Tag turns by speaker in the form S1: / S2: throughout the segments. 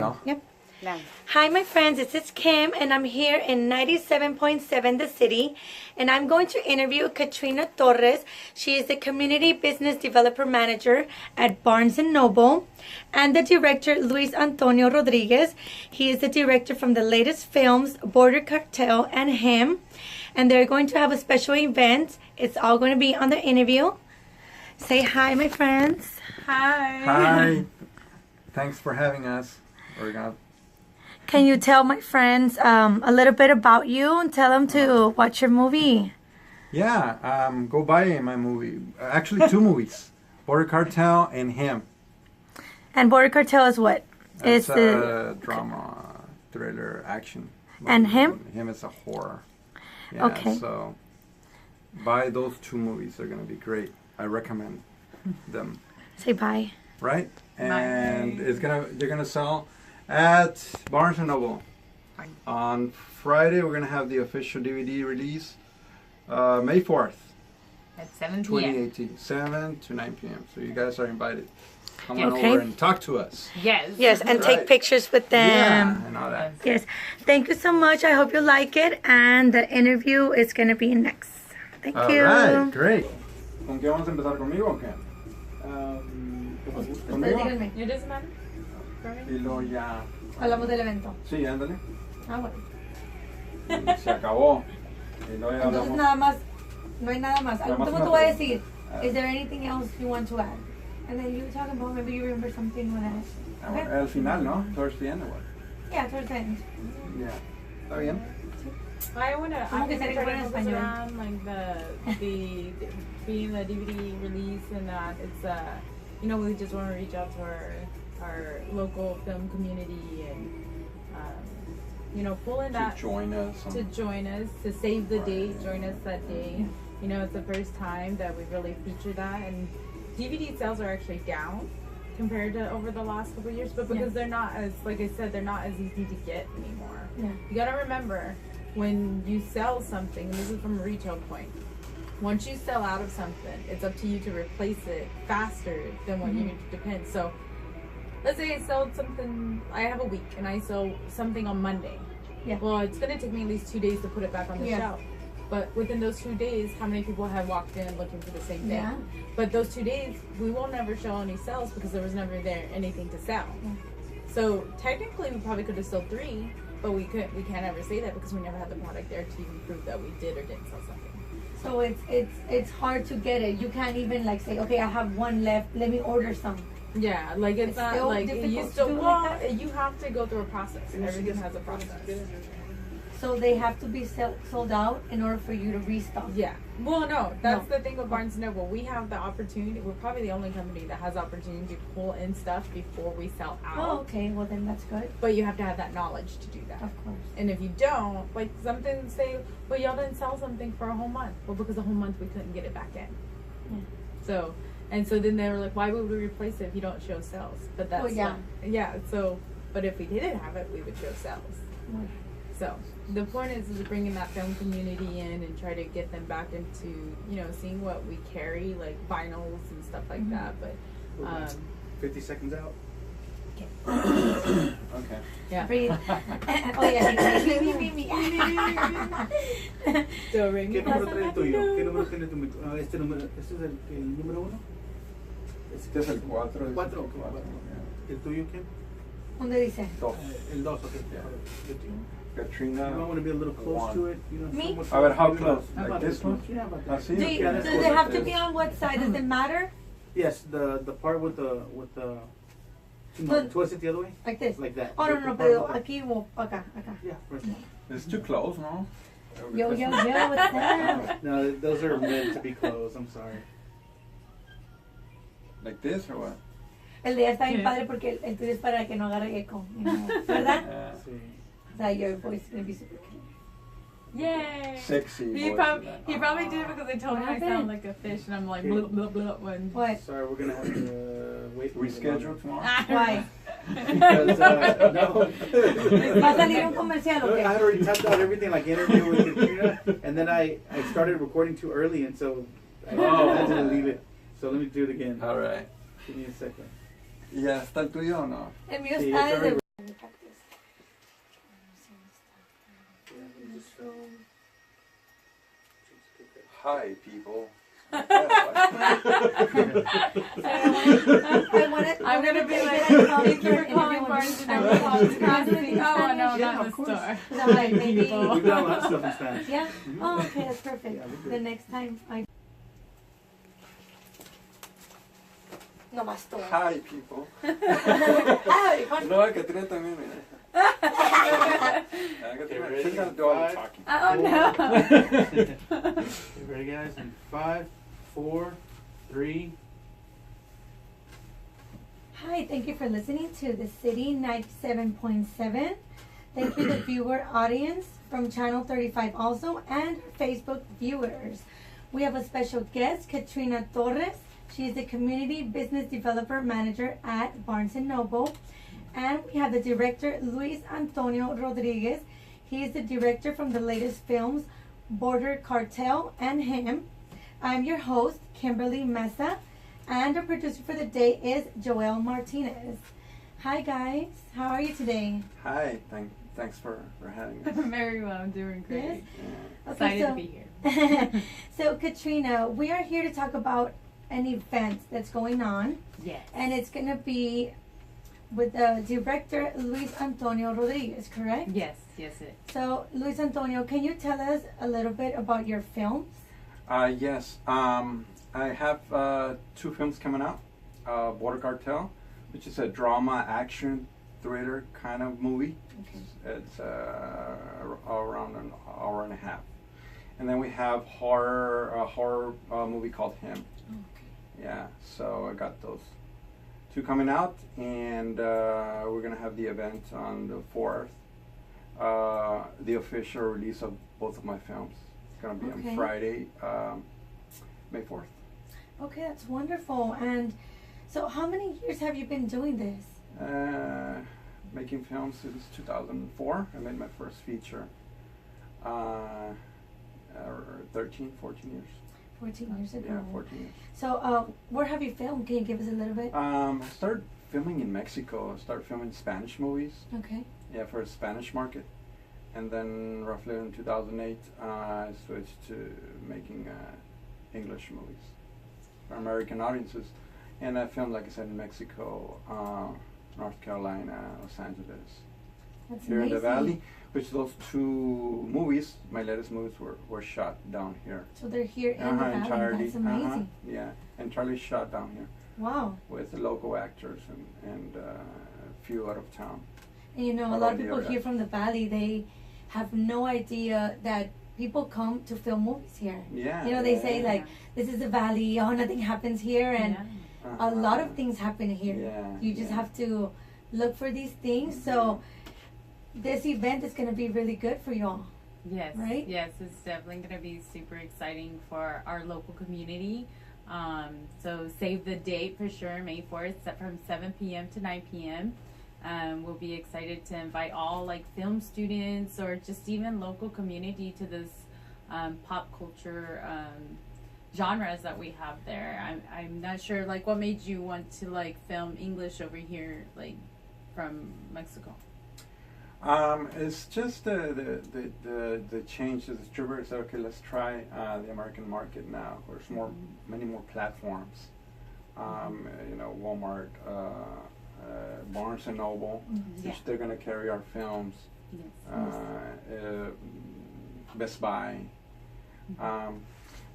S1: No?
S2: Yep. Hi, my friends. It's Kim, and I'm here in 97.7 The City, and I'm going to interview Katrina Torres. She is the Community Business Developer Manager at Barnes & Noble, and the director, Luis Antonio Rodriguez. He is the director from the latest films, Border Cartel and Him, and they're going to have a special event. It's all going to be on the interview. Say hi, my friends.
S3: Hi.
S1: Hi. Thanks for having us.
S2: Can you tell my friends a little bit about you and tell them to watch your movie?
S1: Yeah, go buy my movie. Actually, two movies. Border Cartel and Him.
S2: And Border Cartel is what?
S1: It's a drama, thriller, action.
S2: And Him?
S1: Him is a horror. Yeah,
S2: okay.
S1: So buy those two movies. They're going to be great. I recommend them.
S2: Say bye.
S1: Right? And
S3: Bye.
S1: they're gonna sell at Barnes & Noble. On Friday, we're going to have the official DVD release, May 4th.
S3: At 7 p.m.
S1: 2018, 7 to 9 p.m. So you guys are invited. Come on
S2: Okay.
S1: over and talk to us.
S3: Yes.
S2: Yes, and take pictures with them.
S1: Yeah, and all that.
S2: Yes. Thank you so much. I hope you like it. And the interview is going to be next. Thank you.
S1: All right, great. ¿Con qué vamos a empezar? ¿Conmigo o qué? ¿Conmigo?
S2: Díganme.
S3: It doesn't matter.
S1: Y luego ya...
S2: Hablamos del evento.
S1: Sí, ándale.
S2: Ah, bueno.
S1: Y se acabó. Y luego ya
S2: Entonces
S1: hablamos.
S2: nada más, no hay nada más. Al
S1: Nada más
S2: último
S1: una
S2: te voy a
S1: pregunta.
S2: decir, is there anything else you want to add? And then you talk about, maybe you remember something with that.
S1: Ah, bueno, al final, ¿no? Towards the end, or what?
S2: Yeah, towards the end.
S1: Yeah. ¿Está bien?
S3: I wanna.
S2: ¿Cómo que
S3: I
S2: sería
S3: try
S2: bueno
S3: to
S2: en
S3: focus
S2: español?
S3: around like the being the DVD release and that it's we just want to reach out to our local film community and pull in that
S1: To join us.
S3: to save the date, join us that day. It's the first time that we really feature that, and DVD sales are actually down compared to over the last couple of years, but because they're not as, like I said, they're not as easy to get anymore.
S2: Yeah.
S3: You gotta remember, when you sell something, and this is from a retail point, once you sell out of something, it's up to you to replace it faster than what you depend. So let's say I sold something, I have a week and I sell something on Monday.
S2: Yeah.
S3: Well, it's going to take me at least 2 days to put it back on the shelf. But within those 2 days, how many people have walked in looking for the same thing?
S2: Yeah.
S3: But those 2 days, we will never show any sales because there was never there anything to sell.
S2: Yeah.
S3: So technically, we probably could have sold 3, but we can't ever say that because we never had the product there to even prove that we did or didn't sell something.
S2: So it's hard to get it. You can't even like say, okay, I have one left. Let me order some.
S3: Yeah, like it's not
S2: still
S3: like
S2: difficult
S3: you
S2: to
S3: still
S2: do like that?
S3: you have to go through a process. Everything has a process.
S2: So they have to be sold out in order for you to restock.
S3: Yeah. Well, no, that's the thing with Barnes & Noble. We have the opportunity. We're probably the only company that has the opportunity to pull in stuff before we sell out.
S2: Oh, okay. Well, then that's good.
S3: But you have to have that knowledge to do that.
S2: Of course.
S3: And if you don't, like something say, well, y'all didn't sell something for a whole month. Well, because the whole month we couldn't get it back in.
S2: Yeah.
S3: So then they were like, why would we replace it if you don't show sales? But that's but if we didn't have it, we would show sales.
S2: Well,
S3: So the point is to bring in that film community in and try to get them back into, seeing what we carry, like vinyls and stuff like that. But
S4: 50 seconds out.
S1: Okay.
S3: yeah.
S2: Breathe. Oh yeah. Me.
S3: So ring.
S4: ¿Qué número trae el tuyo? ¿Qué número tiene tu micrófono? Este es el número 1.
S1: Este es el 4.
S4: 4. ¿El tuyo qué?
S2: ¿Dónde dice?
S4: El 2, okay.
S1: Katrina.
S4: You might want to be a little close to it.
S2: Me?
S1: A ver, how close?
S4: How
S1: Like
S4: about
S1: this one?
S4: Yeah, about
S1: Ah,
S4: that.
S1: sí.
S2: Do they have to be on what side? Does it matter?
S4: Yes, the part with the no, twist it the other way.
S2: Like this?
S4: Like that.
S2: Oh, no, pero aquí o acá.
S4: Yeah, right.
S1: It's too close, no?
S2: Yo, what's that?
S4: No, those are meant to be closed. I'm sorry.
S1: Like this or what?
S2: El de ella está bien padre porque el tuyo es para que no agarre eco, ¿verdad?
S4: Sí.
S2: O sea, your voice is gonna be super clear.
S3: Yay!
S1: Sexy.
S3: He
S1: voice
S3: probably
S1: and that.
S3: he probably did it because they told me I sound like a fish and I'm like blah blah blah when.
S2: What?
S4: Sorry, we're gonna have to wait.
S1: Reschedule tomorrow?
S2: Why?
S4: Because no.
S2: ¿Va a salir un comercial o
S4: I had
S2: qué?
S4: already typed out everything like interview with Katrina, and then I started recording too early, and so I had to leave it. So let me do it again.
S1: All right.
S4: Give me a second.
S1: ¿Ya está el tuyo o no?
S2: El mío
S4: Sí,
S2: está
S4: it's
S2: desde...
S4: already
S1: Hi, people.
S2: I'm
S3: I'm gonna be like, thank you for calling Barnes and Noble. Oh, no, not the store.
S2: Maybe.
S4: We've done a lot of stuff in Spanish.
S2: Yeah? Oh, okay, that's perfect.
S4: Yeah, we're good.
S2: The next time I... No más todo.
S1: Hi, people.
S2: Hi,
S1: No, Katrina también, mira. Katrina, she's gonna do all the talking.
S3: Oh, no.
S4: Okay, ready, guys? In 5, 4, 3.
S2: Hi, thank you for listening to the City 97.7. Thank you, the viewer audience from Channel 35 also, and Facebook viewers. We have a special guest, Katrina Torres. She is the Community Business Developer Manager at Barnes & Noble. And we have the director, Luis Antonio Rodriguez. He is the director from the latest films, Border Cartel and Him. I'm your host, Kimberly Meza. And our producer for the day is Joel Martinez. Hi guys, how are you today?
S1: Hi, thanks for having us.
S3: Very well, I'm doing great.
S2: Yes?
S1: Yeah.
S3: Excited to be here.
S2: So Katrina, we are here to talk about an event that's going on.
S3: Yes.
S2: And it's going to be with the director, Luis Antonio Rodriguez, correct?
S3: Yes, yes, it.
S2: So, Luis Antonio, can you tell us a little bit about your films?
S1: Yes. I have 2 films coming out. Border Cartel, which is a drama, action, thriller kind of movie.
S2: Okay.
S1: It's around an hour and a half. And then we have a horror movie called Him.
S2: Okay.
S1: Yeah, so I got those 2 coming out, and we're gonna have the event on the 4th. The official release of both of my films. It's gonna be on Friday, May 4th.
S2: Okay, that's wonderful. And so how many years have you been doing this?
S1: Making films since 2004. I made my first feature. 13, 14 years.
S2: 14 years ago.
S1: Yeah, 14 years.
S2: So, where have you filmed? Can you give us a little bit?
S1: I started filming in Mexico. I started filming Spanish movies.
S2: Okay.
S1: Yeah, for a Spanish market. And then roughly in 2008, I switched to making English movies for American audiences. And I filmed, like I said, in Mexico, North Carolina, Los Angeles,
S2: That's
S1: here
S2: amazing.
S1: in the Valley, which those 2 movies, my latest movies, were shot down here.
S2: So they're here in the Valley.
S1: Entirely.
S2: That's amazing.
S1: Yeah, entirely shot down here
S2: Wow.
S1: with local actors and a few out of town.
S2: And you know, a
S1: Out
S2: lot
S1: of
S2: of
S1: the
S2: people
S1: area.
S2: here from the Valley, they have no idea that people come to film movies here.
S1: Yeah.
S2: You know, they say
S3: Yeah.
S2: like, this is the Valley, oh, nothing happens here, and
S3: Yeah.
S2: a lot of things happen here.
S1: Yeah,
S2: You just
S1: yeah.
S2: have to look for these things. So this event is going to be really good for y'all.
S3: Yes.
S2: Right?
S3: Yes, it's definitely going to be super exciting for our local community. So save the date for sure, May 4th, from 7 p.m. to 9 p.m. We'll be excited to invite all like film students or just even local community to this pop culture genres that we have there. I'm not sure like what made you want to like film English over here like from Mexico.
S1: It's just the change. The distributor said, okay, let's try the American market now. There's many more platforms. You know, Walmart, Barnes and Noble,
S3: Yeah.
S1: which they're going to carry our films.
S3: Yes.
S1: Best Buy.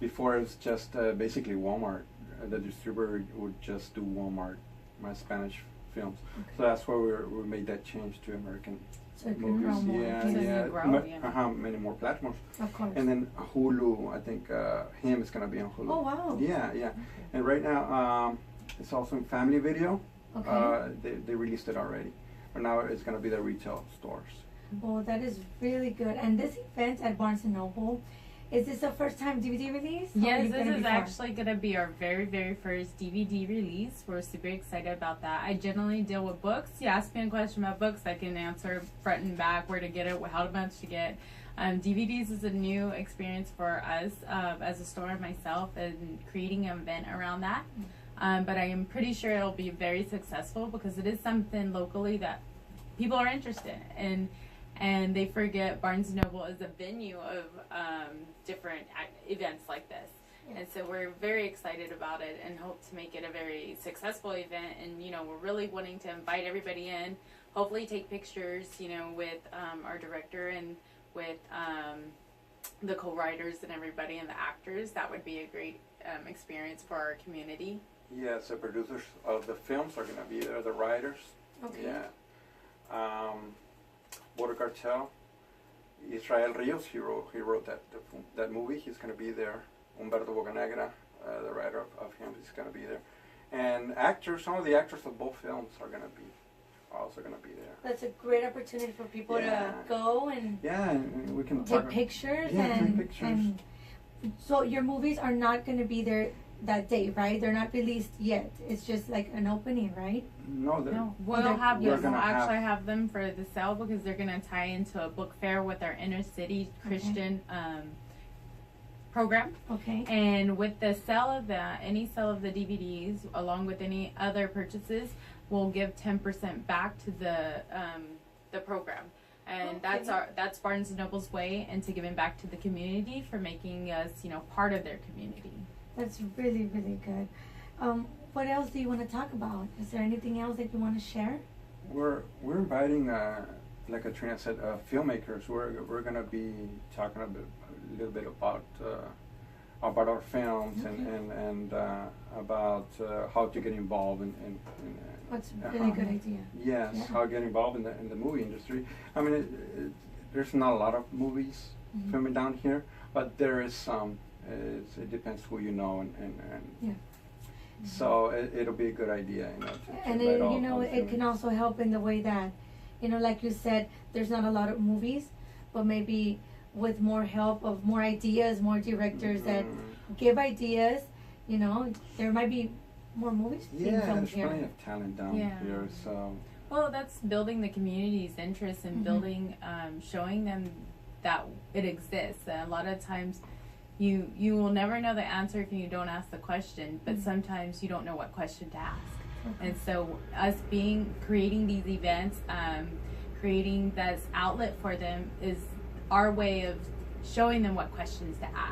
S1: Before it was just basically Walmart. The distributor would just do Walmart, my Spanish films. So that's why we made that change to American
S2: So it can
S1: movies.
S2: grow more.
S1: Yeah,
S3: So it can
S1: yeah.
S3: grow, yeah.
S1: Many more platforms.
S2: Of course.
S1: And then Hulu, I think Him is going to be on Hulu.
S2: Oh, wow.
S1: Yeah, yeah. And right now it's also in Family Video.
S2: Okay.
S1: They released it already. But now it's going to be the retail stores.
S2: Well, that is really good. And this event at Barnes & Noble, is this the first time DVD release? Or
S3: Yes,
S2: you've done it
S3: this is
S2: before?
S3: actually going to be our very, very first DVD release. We're super excited about that. I generally deal with books. You ask me a question about books, I can answer front and back, where to get it, how much to get. DVDs is a new experience for us as a store and myself, and creating an event around that. But I am pretty sure it'll be very successful because it is something locally that people are interested in. and they forget Barnes & Noble is a venue of different events like this. And so we're very excited about it and hope to make it a very successful event. And, you know, we're really wanting to invite everybody in, hopefully take pictures, you know, with our director and with the co-writers and everybody and the actors. That would be a great experience for our community.
S1: Yes, the producers of the films are going to be there, the writers.
S2: Okay.
S1: Yeah. Border Cartel. Israel Rios, he wrote that movie. He's going to be there. Humberto Bocanegra, the writer of him, is going to be there. And actors, some of the actors of both films are also going to be there.
S2: That's a great opportunity for people to go and
S1: and we can
S2: take pictures.
S1: Take pictures.
S2: And so your movies are not going to be there that day, right? They're not released yet. It's just like an opening, right?
S3: No, we'll actually have them for the sale because they're going to tie into a book fair with our inner city Christian program.
S2: Okay.
S3: And with the sale of any sale of the DVDs, along with any other purchases, we'll give 10% back to the program. And that's Barnes & Noble's way into giving back to the community for making us, you know, part of their community.
S2: That's really, really good. What else do you want to talk about? Is there anything else that you want to share?
S1: We're inviting, like Katrina said, filmmakers. We're going to be talking a little bit about our films and about how to get involved in
S2: That's a really good idea.
S1: Yes, how to get involved in the movie industry. I mean, there's not a lot of movies filming down here, but there is some. It depends who you know and so it'll be a good idea, you know.
S2: And it can also help in the way that, you know, like you said, there's not a lot of movies, but maybe with more help of more ideas, more directors that give ideas, you know, there might be more movies being filmed here.
S1: There's plenty of talent down here, so.
S3: Well, that's building the community's interest and building, showing them that it exists. And a lot of times, you will never know the answer if you don't ask the question, but sometimes you don't know what question to ask. And so us creating these events, creating this outlet for them is our way of showing them what questions to ask.